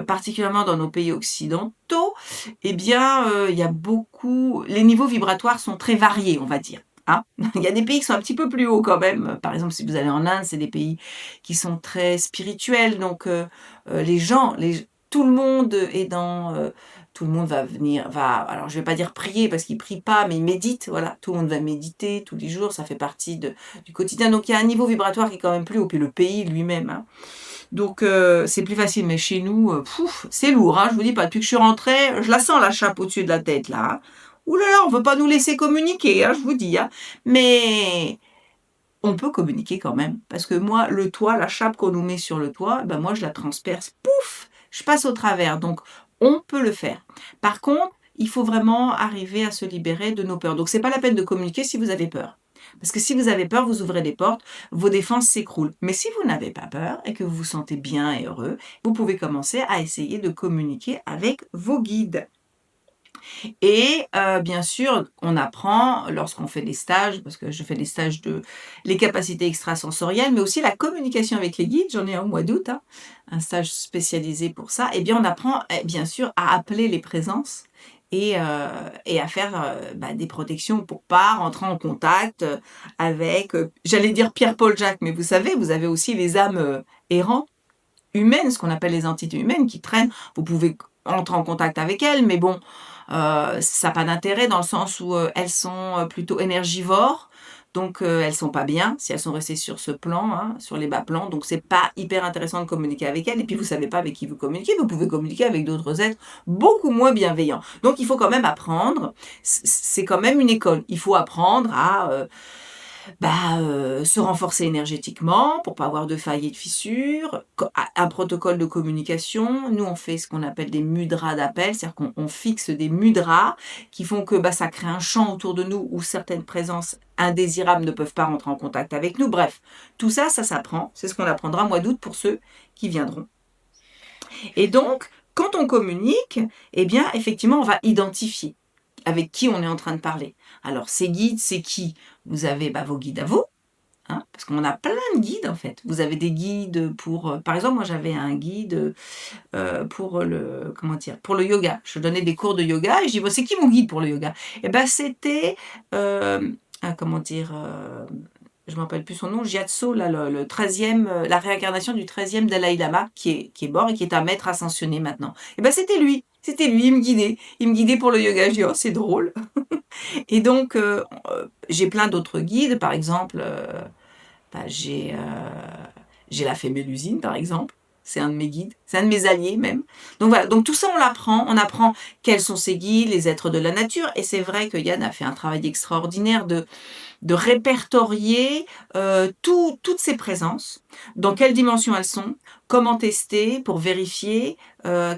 particulièrement dans nos pays occidentaux, eh bien, il y a beaucoup... Les niveaux vibratoires sont très variés, on va dire. Hein. Il y a des pays qui sont un petit peu plus hauts quand même. Par exemple, si vous allez en Inde, c'est des pays qui sont très spirituels. Donc, tout le monde est dans... tout le monde alors je vais pas dire prier parce qu'ils prient pas, mais ils méditent, voilà. Tout le monde va méditer tous les jours, ça fait partie du quotidien. Donc il y a un niveau vibratoire qui est quand même plus haut, puis le pays lui-même. Hein. Donc c'est plus facile, mais chez nous, c'est lourd, hein, je vous dis pas. Depuis que je suis rentrée, je la sens la chape au-dessus de la tête, là. Hein. Ouh là là, on veut pas nous laisser communiquer, hein, je vous dis. Hein. Mais on peut communiquer quand même. Parce que moi, le toit, la chape qu'on nous met sur le toit, ben moi je la transperce, pouf, je passe au travers. Donc on peut le faire. Par contre, il faut vraiment arriver à se libérer de nos peurs. Donc c'est pas la peine de communiquer si vous avez peur. Parce que si vous avez peur, vous ouvrez des portes, vos défenses s'écroulent. Mais si vous n'avez pas peur et que vous vous sentez bien et heureux, vous pouvez commencer à essayer de communiquer avec vos guides. Et bien sûr, on apprend lorsqu'on fait des stages, parce que je fais des stages de les capacités extrasensorielles, mais aussi la communication avec les guides, j'en ai un au mois d'août, hein, un stage spécialisé pour ça. Et bien on apprend bien sûr à appeler les présences et à faire des protections pour pas rentrer en contact avec, j'allais dire Pierre-Paul Jacques, mais vous savez, vous avez aussi les âmes errantes, humaines, ce qu'on appelle les entités humaines qui traînent. Vous pouvez entrer en contact avec elles, mais bon, ça n'a pas d'intérêt dans le sens où elles sont plutôt énergivores, donc elles sont pas bien si elles sont restées sur ce plan, hein, sur les bas plans, donc c'est pas hyper intéressant de communiquer avec elles, et puis vous savez pas avec qui vous communiquez, vous pouvez communiquer avec d'autres êtres beaucoup moins bienveillants. Donc il faut quand même apprendre, c'est quand même une école, il faut apprendre à... se renforcer énergétiquement pour pas avoir de failles et de fissures, un protocole de communication. Nous, on fait ce qu'on appelle des mudras d'appel, c'est-à-dire qu'on fixe des mudras qui font que ça crée un champ autour de nous où certaines présences indésirables ne peuvent pas rentrer en contact avec nous. Bref, tout ça, ça s'apprend. C'est ce qu'on apprendra au mois d'août pour ceux qui viendront. Et donc, quand on communique, eh bien, effectivement, on va identifier avec qui on est en train de parler. Alors, ces guides, c'est qui? Vous avez vos guides à vous, hein, parce qu'on a plein de guides en fait. Vous avez des guides pour... par exemple, moi j'avais un guide pour pour le yoga. Je donnais des cours de yoga et je dis, c'est qui mon guide pour le yoga? Et c'était... je ne me rappelle plus son nom, Gyatso, là, le 13e, la réincarnation du 13e Dalai Lama, qui est mort et qui est un maître ascensionné maintenant. Et c'était lui, il me guidait. Il me guidait pour le yoga. Je dis, oh, c'est drôle. Et donc, j'ai plein d'autres guides, par exemple, j'ai la fée Mélusine, par exemple. C'est un de mes guides, c'est un de mes alliés même. Donc voilà, donc tout ça on l'apprend, on apprend quels sont ces guides, les êtres de la nature. Et c'est vrai que Yann a fait un travail extraordinaire de répertorier toutes ces présences, dans quelle dimension elles sont, comment tester pour vérifier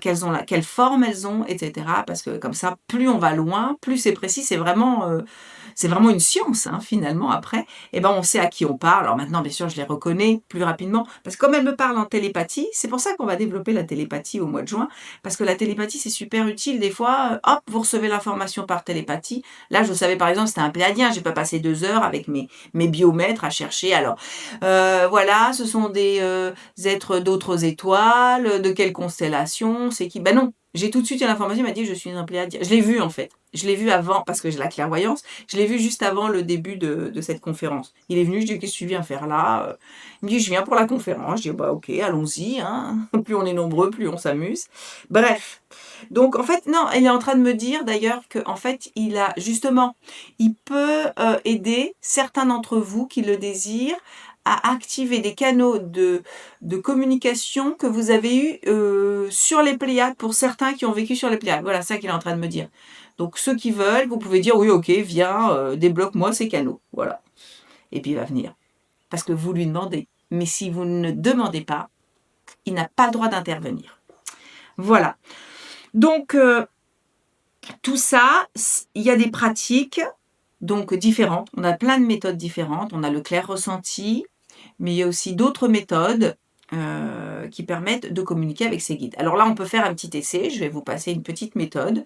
quelle forme elles ont, etc. Parce que comme ça, plus on va loin, plus c'est précis, c'est vraiment une science, hein, finalement, après. On sait à qui on parle. Alors maintenant, bien sûr, je les reconnais plus rapidement, parce que comme elles me parlent en télépathie, c'est pour ça qu'on va développer la télépathie au mois de juin, parce que la télépathie, c'est super utile. Des fois, hop, vous recevez l'information par télépathie. Là, je savais, par exemple, c'était un pléiadien, j'ai pas passé 2 heures avec mes biomètres à chercher. Alors, voilà, ce sont des êtres d'autres étoiles, de quelle constellation, c'est qui? Non, j'ai tout de suite eu l'information, il m'a dit, je suis un pléiadien. Je l'ai vu, en fait. je l'ai vu avant, parce que j'ai la clairvoyance, je l'ai vu juste avant le début de cette conférence. Il est venu, je dis: «Qu'est-ce que tu viens faire là?» Il me dit: «Je viens pour la conférence». Je dis: «Bah OK, allons-y, hein, plus on est nombreux, plus on s'amuse». Bref, donc en fait, non, il est en train de me dire d'ailleurs qu'en fait, il a justement, il peut, aider certains d'entre vous qui le désirent à activer des canaux de communication que vous avez eus, sur les Pléiades, pour certains qui ont vécu sur les Pléiades. Voilà, ça qu'il est en train de me dire. Donc ceux qui veulent, vous pouvez dire: «Oui, OK, viens, débloque-moi ces canaux». Voilà, et puis il va venir. Parce que vous lui demandez. Mais si vous ne demandez pas, il n'a pas le droit d'intervenir. Voilà. Donc tout ça, il y a des pratiques donc différentes. On a plein de méthodes différentes. On a le clair ressenti, mais il y a aussi d'autres méthodes qui permettent de communiquer avec ses guides. Alors là, on peut faire un petit essai. Je vais vous passer une petite méthode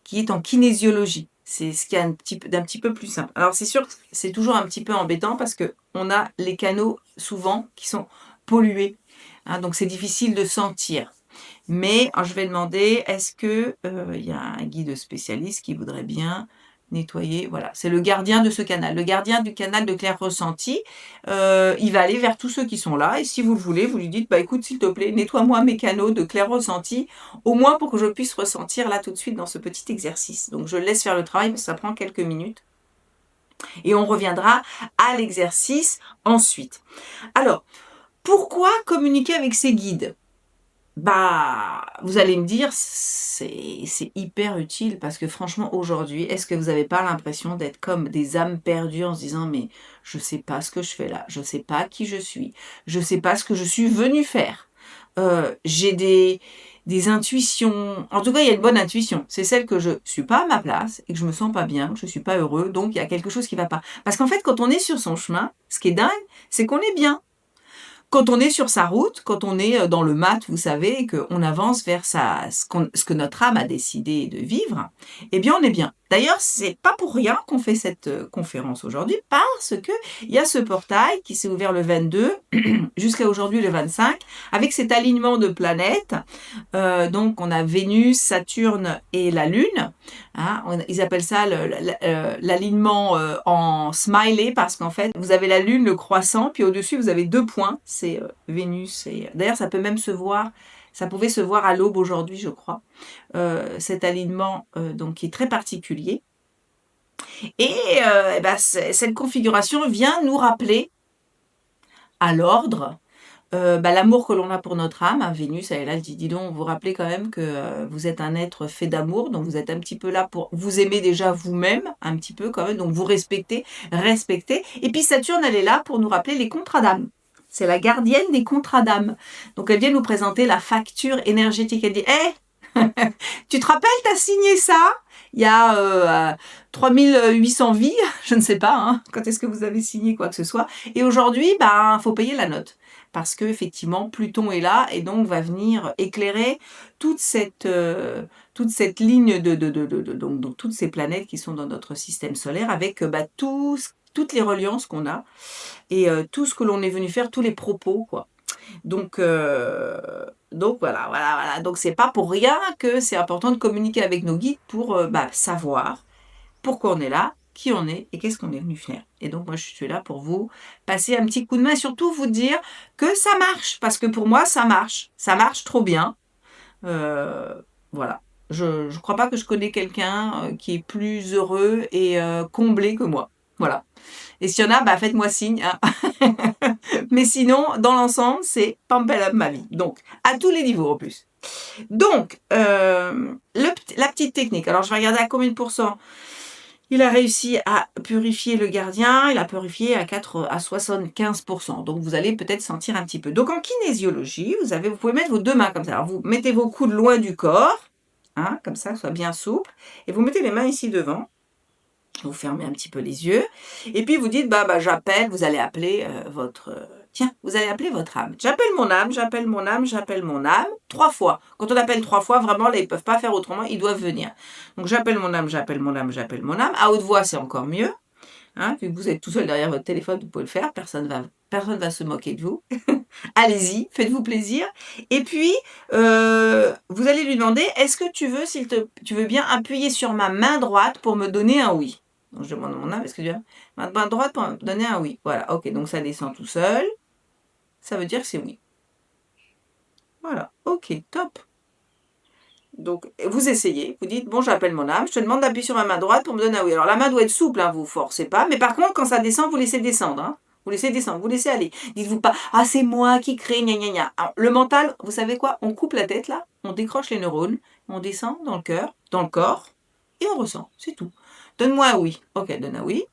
qui est en kinésiologie. C'est ce qui est d'un petit peu plus simple. Alors c'est sûr que c'est toujours un petit peu embêtant parce qu'on a les canaux souvent qui sont pollués, hein, donc c'est difficile de sentir. Mais je vais demander, est-ce que il y a un guide spécialiste qui voudrait bien nettoyer? Voilà, c'est le gardien de ce canal. Le gardien du canal de clair ressenti, il va aller vers tous ceux qui sont là et si vous le voulez, vous lui dites: «Bah écoute, s'il te plaît, nettoie-moi mes canaux de clair ressenti, au moins pour que je puisse ressentir là tout de suite dans ce petit exercice». Donc je laisse faire le travail parce que ça prend quelques minutes et on reviendra à l'exercice ensuite. Alors, pourquoi communiquer avec ses guides? Bah, vous allez me dire, c'est hyper utile parce que franchement, aujourd'hui, est-ce que vous n'avez pas l'impression d'être comme des âmes perdues en se disant: «Mais je sais pas ce que je fais là, je sais pas qui je suis, je sais pas ce que je suis venu faire». J'ai des intuitions, en tout cas, il y a une bonne intuition. C'est celle que je suis pas à ma place et que je me sens pas bien, que je suis pas heureux, donc il y a quelque chose qui va pas. Parce qu'en fait, quand on est sur son chemin, ce qui est dingue, c'est qu'on est bien. Quand on est sur sa route, quand on est, dans le mat, vous savez, et qu'on avance vers ce que notre âme a décidé de vivre, eh bien, on est bien. D'ailleurs, c'est pas pour rien qu'on fait cette, conférence aujourd'hui, parce qu'il y a ce portail qui s'est ouvert le 22 jusqu'à aujourd'hui le 25, avec cet alignement de planètes. Donc on a Vénus, Saturne et la Lune, hein. Ils appellent ça l'alignement en smiley parce qu'en fait, vous avez la Lune, le croissant, puis au-dessus, vous avez 2 points, c'est Vénus. D'ailleurs, ça peut même se voir, ça pouvait se voir à l'aube aujourd'hui, je crois, cet alignement donc qui est très particulier. Et bah, cette configuration vient nous rappeler à l'ordre bah, l'amour que l'on a pour notre âme, hein. Vénus, elle est là, elle dit: «Dis donc, vous vous rappelez quand même que vous êtes un être fait d'amour, donc vous êtes un petit peu là pour vous aimer déjà vous-même, un petit peu quand même, donc vous respecter, respecter». Et puis Saturne, elle est là pour nous rappeler les contrats d'âme. C'est la gardienne des contrats d'âme. Donc elle vient nous présenter la facture énergétique. Elle dit: «Hé, tu te rappelles, tu as signé ça il y a 3800 vies, je ne sais pas, hein, quand est-ce que vous avez signé quoi que ce soit. Et aujourd'hui, ben, faut payer la note. Parce que effectivement, Pluton est là et donc va venir éclairer toute cette ligne donc toutes ces planètes qui sont dans notre système solaire avec bah, toutes les reliances qu'on a et tout ce que l'on est venu faire, tous les propos, quoi. Donc voilà. Donc c'est pas pour rien que c'est important de communiquer avec nos guides pour bah, savoir pourquoi on est là, qui on est et qu'est-ce qu'on est venu faire. Et donc moi je suis là pour vous passer un petit coup de main, surtout vous dire que ça marche, parce que pour moi ça marche trop bien. Voilà. Je ne crois pas que je connais quelqu'un qui est plus heureux et comblé que moi. Voilà. Et s'il y en a, bah, faites-moi signe, hein. Mais sinon, dans l'ensemble, c'est pampelum ma vie. Donc, à tous les niveaux en plus. Donc, la petite technique. Alors, je vais regarder à combien de pourcents il a réussi à purifier le gardien. Il a purifié à 75%. Donc, vous allez peut-être sentir un petit peu. Donc, en kinésiologie, vous pouvez mettre vos 2 mains comme ça. Alors, vous mettez vos coudes loin du corps, hein, comme ça, soit bien souple. Et vous mettez les mains ici devant. Vous fermez un petit peu les yeux et puis vous dites bah j'appelle, vous allez appeler vous allez appeler votre âme. J'appelle mon âme, j'appelle mon âme, j'appelle mon âme 3 fois. Quand on appelle 3 fois, vraiment là ils peuvent pas faire autrement, ils doivent venir. Donc j'appelle mon âme, j'appelle mon âme, j'appelle mon âme. À haute voix, c'est encore mieux. Hein, vu que vous êtes tout seul derrière votre téléphone, vous pouvez le faire, personne va se moquer de vous. Allez-y, faites-vous plaisir. Et puis, vous allez lui demander: «Est-ce que tu veux bien appuyer sur ma main droite pour me donner un oui?» Donc je demande à mon âme: «Est-ce que tu veux ma main droite pour me donner un oui?» Voilà, OK, donc ça descend tout seul. Ça veut dire que c'est oui. Voilà, OK, top. Donc vous essayez, vous dites: «Bon, j'appelle mon âme, je te demande d'appuyer sur ma main droite pour me donner un oui». Alors la main doit être souple, hein, vous forcez pas, mais par contre quand ça descend, vous laissez descendre, hein. Vous laissez descendre, vous laissez aller. Dites-vous pas: «Ah c'est moi qui crée, gna gna gna». Alors le mental, vous savez quoi? On coupe la tête là, on décroche les neurones, on descend dans le cœur, dans le corps et on ressent, c'est tout. «Donne-moi un oui». OK, donne un oui.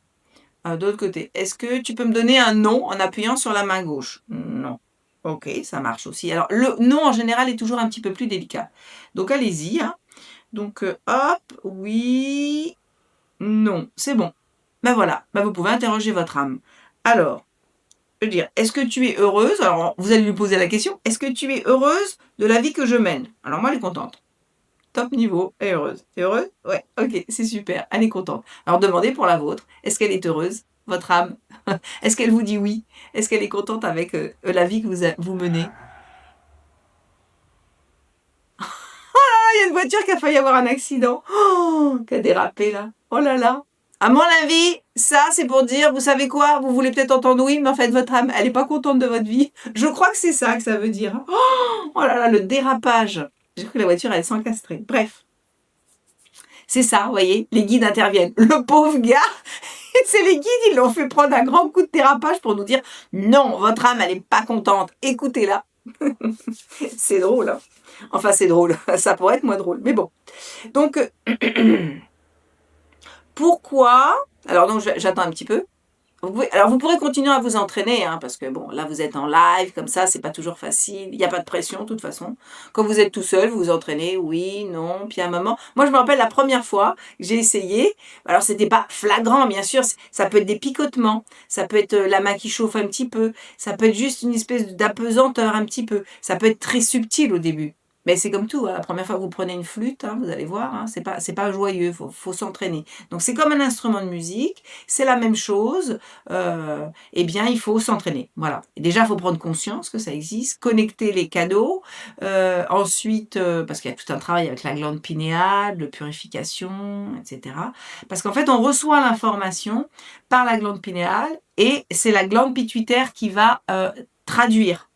De l'autre côté: «Est-ce que tu peux me donner un non en appuyant sur la main gauche?» «Non». OK, ça marche aussi. Alors le non en général est toujours un petit peu plus délicat. Donc allez-y, hein. Donc hop, oui, non, c'est bon. Ben voilà, ben vous pouvez interroger votre âme. Alors, je veux dire: «Est-ce que tu es heureuse?» Alors vous allez lui poser la question: «Est-ce que tu es heureuse de la vie que je mène?» Alors moi elle est contente. Top niveau, elle est heureuse. Tu es heureuse? Ouais, OK, c'est super, elle est contente. Alors demandez pour la vôtre, est-ce qu'elle est heureuse, votre âme? Est-ce qu'elle vous dit oui? Est-ce qu'elle est contente avec, la vie que vous menez? Ah, il y a une voiture qui a failli avoir un accident. Oh, qui a dérapé là. Oh là là. À mon avis, ça c'est pour dire, vous savez quoi? Vous voulez peut-être entendre oui, mais en fait votre âme, elle est pas contente de votre vie. Je crois que c'est ça que ça veut dire. Oh là là, le dérapage. J'ai cru que la voiture elle s'encastrer. Bref. C'est ça, vous voyez, les guides interviennent. Le pauvre gars, c'est les guides, ils l'ont fait prendre un grand coup de dérapage pour nous dire non, votre âme, elle est pas contente. Écoutez-la. C'est drôle, hein. Enfin, c'est drôle. Ça pourrait être moins drôle, mais bon. Donc, pourquoi? Alors, donc, j'attends un petit peu. Alors, vous pourrez continuer à vous entraîner, hein, parce que bon, là, vous êtes en live, comme ça, c'est pas toujours facile. Il n'y a pas de pression, de toute façon. Quand vous êtes tout seul, vous vous entraînez, oui, non, puis à un moment. Moi, je me rappelle la première fois que j'ai essayé. Alors, c'était pas flagrant, bien sûr. Ça peut être des picotements. Ça peut être la main qui chauffe un petit peu. Ça peut être juste une espèce d'apesanteur un petit peu. Ça peut être très subtil au début. Mais c'est comme tout, hein. La première fois que vous prenez une flûte, hein, vous allez voir, hein, c'est pas joyeux, faut s'entraîner. Donc c'est comme un instrument de musique, c'est la même chose, eh bien il faut s'entraîner. Voilà. Et déjà, il faut prendre conscience que ça existe, connecter les canaux, ensuite, parce qu'il y a tout un travail avec la glande pinéale, de purification, etc. Parce qu'en fait, on reçoit l'information par la glande pinéale et c'est la glande pituitaire qui va traduire.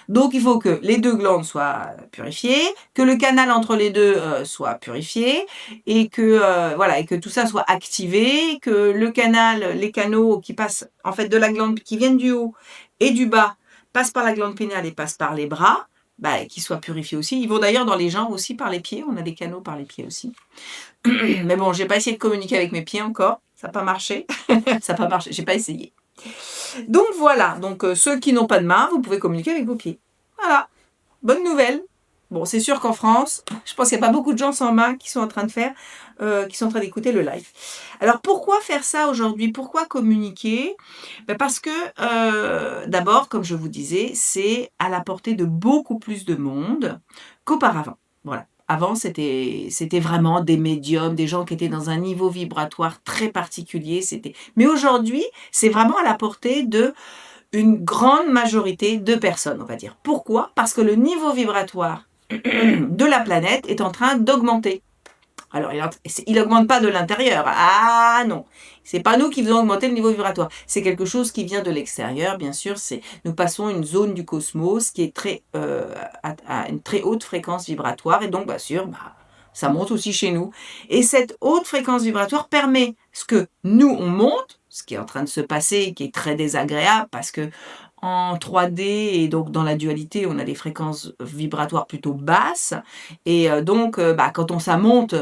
Donc il faut que les deux glandes soient purifiées, que le canal entre les deux soit purifié et que voilà, et que tout ça soit activé, que le canal, les canaux qui passent en fait de la glande qui viennent du haut et du bas passent par la glande pinéale et passent par les bras, bah, qu'ils soient purifiés aussi. Ils vont d'ailleurs dans les jambes aussi par les pieds. On a des canaux par les pieds aussi. Mais bon, j'ai pas essayé de communiquer avec mes pieds encore. Ça n'a pas marché. Ça n'a pas marché. J'ai pas essayé. Donc voilà, donc ceux qui n'ont pas de main, vous pouvez communiquer avec vos pieds. Voilà, bonne nouvelle. Bon, c'est sûr qu'en France, je pense qu'il n'y a pas beaucoup de gens sans main qui sont en train de faire, qui sont en train d'écouter le live. Alors pourquoi faire ça aujourd'hui? Pourquoi communiquer? Ben parce que d'abord, comme je vous disais, c'est à la portée de beaucoup plus de monde qu'auparavant. Voilà. Avant, c'était vraiment des médiums, des gens qui étaient dans un niveau vibratoire très particulier. Mais aujourd'hui, c'est vraiment à la portée de une grande majorité de personnes, on va dire. Pourquoi? Parce que le niveau vibratoire de la planète est en train d'augmenter. Alors, il n'augmente pas de l'intérieur. Ah non, c'est pas nous qui faisons augmenter le niveau vibratoire. C'est quelque chose qui vient de l'extérieur, bien sûr. Nous passons une zone du cosmos qui est à une très haute fréquence vibratoire et donc, bien sûr, ça monte aussi chez nous. Et cette haute fréquence vibratoire permet ce que nous on monte, ce qui est en train de se passer, qui est très désagréable parce que en 3D et donc dans la dualité, on a des fréquences vibratoires plutôt basses et donc quand ça monte,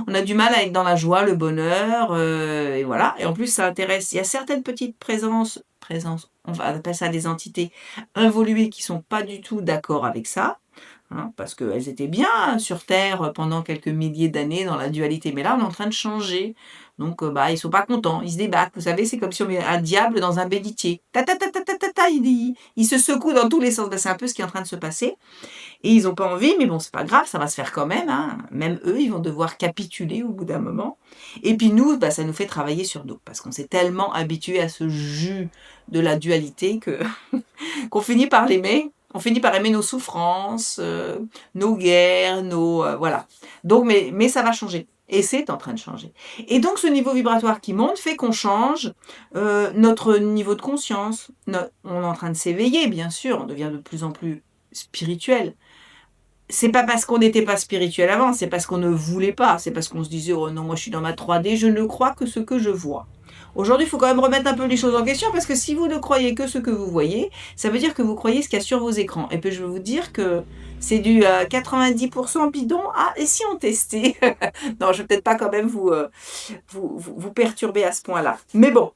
on a du mal à être dans la joie, le bonheur et voilà. Et en plus, ça intéresse. Il y a certaines petites présences, on va appeler ça des entités involuées qui sont pas du tout d'accord avec ça. Hein, parce qu'elles étaient bien sur Terre pendant quelques milliers d'années dans la dualité. Mais là, on est en train de changer. Donc, ils sont pas contents. Ils se débattent. Vous savez, c'est comme si on met un diable dans un bénitier. Ta ta ta ta ta ta matin, ils se secouent dans tous les sens. Ben, c'est un peu ce qui est en train de se passer. Et ils n'ont pas envie, mais bon, c'est pas grave, ça va se faire quand même, hein. Même eux, ils vont devoir capituler au bout d'un moment. Et puis nous, bah, ça nous fait travailler sur nous, parce qu'on s'est tellement habitué à ce jus de la dualité que qu'on finit par l'aimer. On finit par aimer nos souffrances, nos guerres, voilà. Donc, mais ça va changer. Et c'est en train de changer. Et donc, ce niveau vibratoire qui monte fait qu'on change notre niveau de conscience. On est en train de s'éveiller, bien sûr. On devient de plus en plus spirituel. C'est pas parce qu'on n'était pas spirituel avant, c'est parce qu'on ne voulait pas. C'est parce qu'on se disait, oh non, moi je suis dans ma 3D, je ne crois que ce que je vois. Aujourd'hui, il faut quand même remettre un peu les choses en question, parce que si vous ne croyez que ce que vous voyez, ça veut dire que vous croyez ce qu'il y a sur vos écrans. Et puis je vais vous dire que c'est du 90% bidon. Ah, et si on testait? Non, je vais peut-être pas quand même vous perturber à ce point-là. Mais bon,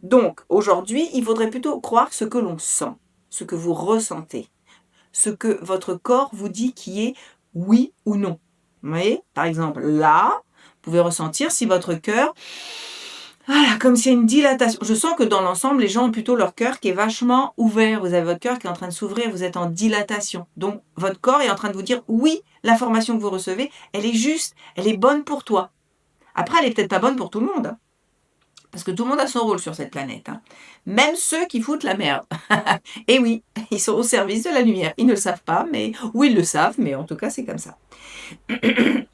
donc aujourd'hui, il faudrait plutôt croire ce que l'on sent, ce que vous ressentez, ce que votre corps vous dit qui est oui ou non. Vous voyez? Par exemple, là, vous pouvez ressentir si votre cœur, voilà, comme s'il y a une dilatation. Je sens que dans l'ensemble, les gens ont plutôt leur cœur qui est vachement ouvert. Vous avez votre cœur qui est en train de s'ouvrir, vous êtes en dilatation. Donc, votre corps est en train de vous dire, oui, l'information que vous recevez, elle est juste, elle est bonne pour toi. Après, elle est peut-être pas bonne pour tout le monde. Parce que tout le monde a son rôle sur cette planète. Hein. Même ceux qui foutent la merde. Et oui, ils sont au service de la lumière. Ils ne le savent pas, ou ils le savent, mais en tout cas, c'est comme ça.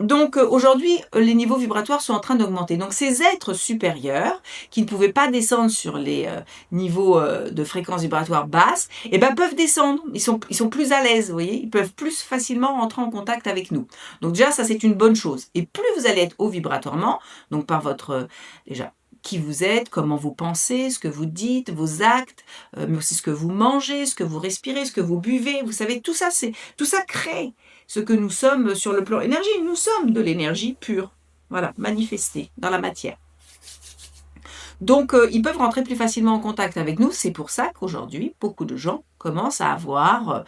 Donc aujourd'hui, les niveaux vibratoires sont en train d'augmenter. Donc ces êtres supérieurs, qui ne pouvaient pas descendre sur les niveaux de fréquence vibratoire basse, eh ben, peuvent descendre. Ils sont plus à l'aise, vous voyez. Ils peuvent plus facilement entrer en contact avec nous. Donc déjà, ça c'est une bonne chose. Et plus vous allez être haut vibratoirement, donc par votre, déjà, qui vous êtes, comment vous pensez, ce que vous dites, vos actes, mais aussi ce que vous mangez, ce que vous respirez, ce que vous buvez. Vous savez, tout ça crée ce que nous sommes sur le plan énergie. Nous sommes de l'énergie pure, voilà, manifestée dans la matière. Donc, ils peuvent rentrer plus facilement en contact avec nous. C'est pour ça qu'aujourd'hui, beaucoup de gens commencent à avoir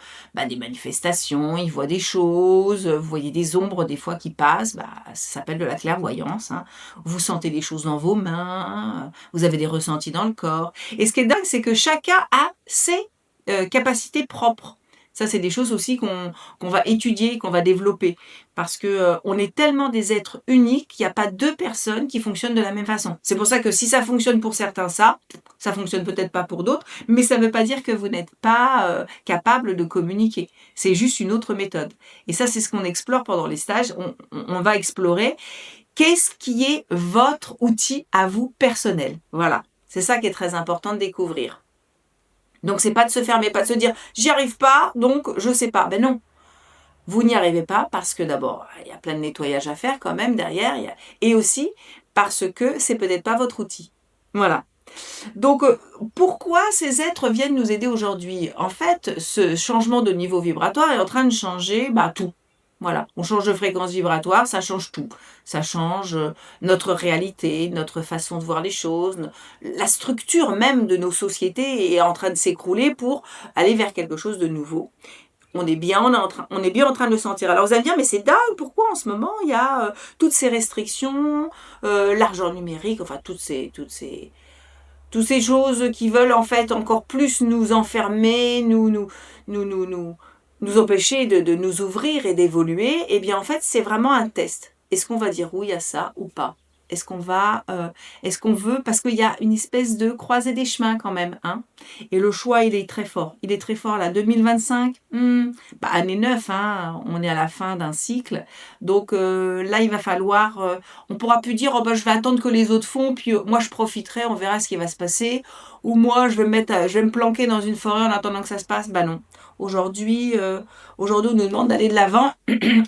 des manifestations, ils voient des choses, vous voyez des ombres des fois qui passent, ça s'appelle de la clairvoyance. Hein. Vous sentez des choses dans vos mains, vous avez des ressentis dans le corps. Et ce qui est dingue, c'est que chacun a ses capacités propres. Ça, c'est des choses aussi qu'on va étudier, qu'on va développer. Parce que on est tellement des êtres uniques qu'il n'y a pas deux personnes qui fonctionnent de la même façon. C'est pour ça que si ça fonctionne pour certains, ça fonctionne peut-être pas pour d'autres, mais ça ne veut pas dire que vous n'êtes pas capable de communiquer. C'est juste une autre méthode. Et ça, c'est ce qu'on explore pendant les stages. On va explorer qu'est-ce qui est votre outil à vous personnel. Voilà. C'est ça qui est très important de découvrir. Donc, c'est pas de se fermer, pas de se dire « j'y arrive pas, donc je sais pas ». Ben non, vous n'y arrivez pas parce que d'abord, il y a plein de nettoyage à faire quand même derrière, et aussi parce que c'est peut-être pas votre outil. Voilà. Donc, pourquoi ces êtres viennent nous aider aujourd'hui? En fait, ce changement de niveau vibratoire est en train de changer tout. Voilà, on change de fréquence vibratoire, ça change tout. Ça change notre réalité, notre façon de voir les choses, la structure même de nos sociétés est en train de s'écrouler pour aller vers quelque chose de nouveau. On est bien en train de le sentir. Alors vous allez me dire, mais c'est dingue, pourquoi en ce moment il y a toutes ces restrictions, l'argent numérique, enfin toutes ces choses qui veulent en fait encore plus nous enfermer, nous empêcher de nous ouvrir et d'évoluer, eh bien en fait c'est vraiment un test. Est-ce qu'on va dire oui à ça ou pas? Est-ce qu'on veut, parce qu'il y a une espèce de croisée des chemins quand même, hein. Et le choix il est très fort. Il est très fort là, 2025, année 9, hein, on est à la fin d'un cycle. Donc là il va falloir, on pourra plus dire je vais attendre que les autres font, puis moi je profiterai, on verra ce qui va se passer. Ou moi je vais me planquer dans une forêt en attendant que ça se passe. Non. Aujourd'hui, on nous demande d'aller de l'avant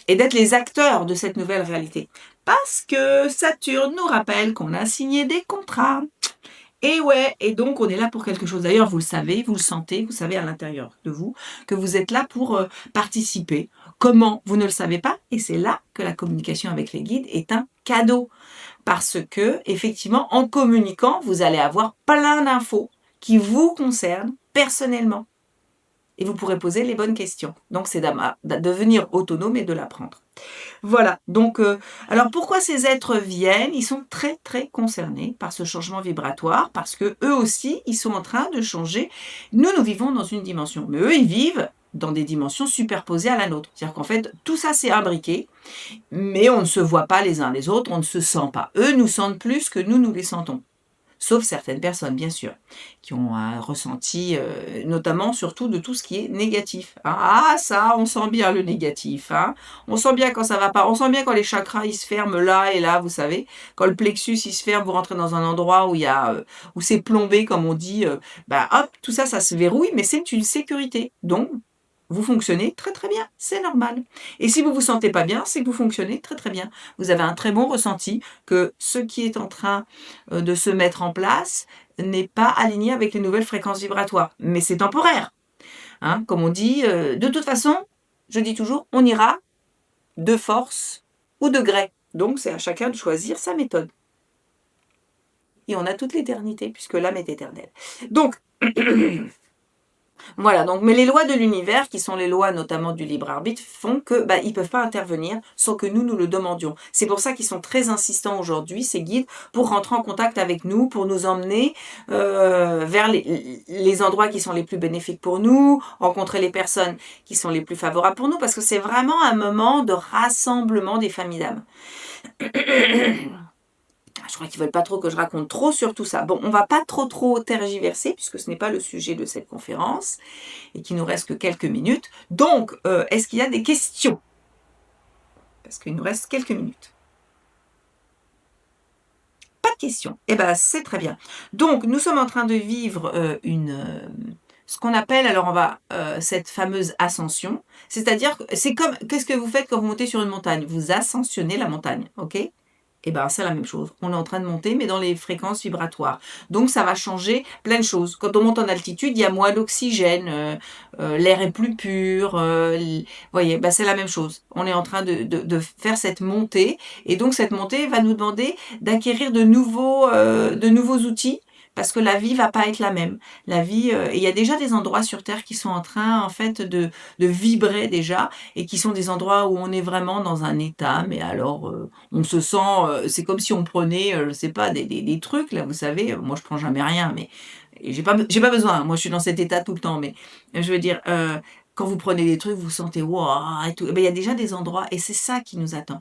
et d'être les acteurs de cette nouvelle réalité. Parce que Saturne nous rappelle qu'on a signé des contrats. Et ouais, et donc on est là pour quelque chose. D'ailleurs, vous le savez, vous le sentez, vous savez à l'intérieur de vous que vous êtes là pour participer. Comment? Vous ne le savez pas. Et c'est là que la communication avec les guides est un cadeau. Parce que, effectivement, en communiquant, vous allez avoir plein d'infos qui vous concernent personnellement. et vous pourrez poser les bonnes questions. Donc c'est de devenir autonome et de l'apprendre. Voilà, donc alors pourquoi ces êtres viennent? Ils sont très, très concernés par ce changement vibratoire parce qu'eux aussi, ils sont en train de changer. Nous vivons dans une dimension, mais eux, ils vivent dans des dimensions superposées à la nôtre. C'est-à-dire qu'en fait, tout ça, c'est imbriqué, mais on ne se voit pas les uns les autres, on ne se sent pas. Eux nous sentent plus que nous les sentons. Sauf certaines personnes, bien sûr, qui ont un ressenti, notamment, surtout, de tout ce qui est négatif, hein. Ah ça, on sent bien le négatif, hein. On sent bien quand ça va pas. On sent bien quand les chakras, ils se ferment là et là, vous savez? Quand le plexus, il se ferme, vous rentrez dans un endroit où il y a, où c'est plombé, comme on dit, bah, hop, tout ça, ça se verrouille, mais c'est une sécurité. Donc, vous fonctionnez très, très bien, c'est normal. Et si vous vous sentez pas bien, c'est que vous fonctionnez très, très bien. Vous avez un très bon ressenti que ce qui est en train de se mettre en place n'est pas aligné avec les nouvelles fréquences vibratoires. Mais c'est temporaire, hein, comme on dit. De toute façon, je dis toujours, on ira de force ou de gré. Donc c'est à chacun de choisir sa méthode. Et on a toute l'éternité, puisque l'âme est éternelle. Donc, voilà, donc, mais les lois de l'univers, qui sont les lois notamment du libre arbitre, font que ils ne peuvent pas intervenir sans que nous le demandions. C'est pour ça qu'ils sont très insistants aujourd'hui, ces guides, pour rentrer en contact avec nous, pour nous emmener vers les endroits qui sont les plus bénéfiques pour nous, rencontrer les personnes qui sont les plus favorables pour nous, parce que c'est vraiment un moment de rassemblement des familles d'âmes. Je crois qu'ils veulent pas trop que je raconte trop sur tout ça. Bon, on va pas trop tergiverser, puisque ce n'est pas le sujet de cette conférence, et qu'il nous reste que quelques minutes. Donc, est-ce qu'il y a des questions? Parce qu'il nous reste quelques minutes. Pas de questions. Eh bien, c'est très bien. Donc, nous sommes en train de vivre ce qu'on appelle, alors cette fameuse ascension. C'est-à-dire, c'est comme, qu'est-ce que vous faites quand vous montez sur une montagne? Vous ascensionnez la montagne, ok? Eh bien, c'est la même chose. On est en train de monter, mais dans les fréquences vibratoires. Donc, ça va changer plein de choses. Quand on monte en altitude, il y a moins d'oxygène, l'air est plus pur. Vous voyez, c'est la même chose. On est en train de faire cette montée. Et donc, cette montée va nous demander d'acquérir de nouveaux outils. Parce que la vie va pas être la même. La vie, et il y a déjà des endroits sur Terre qui sont en train, en fait, de vibrer déjà, et qui sont des endroits où on est vraiment dans un état, mais alors, on se sent, c'est comme si on prenait, je sais pas, des trucs, là, vous savez, moi je prends jamais rien, mais j'ai pas besoin, moi je suis dans cet état tout le temps, mais je veux dire, quand vous prenez des trucs, vous sentez waouh et tout, il y a déjà des endroits, et c'est ça qui nous attend.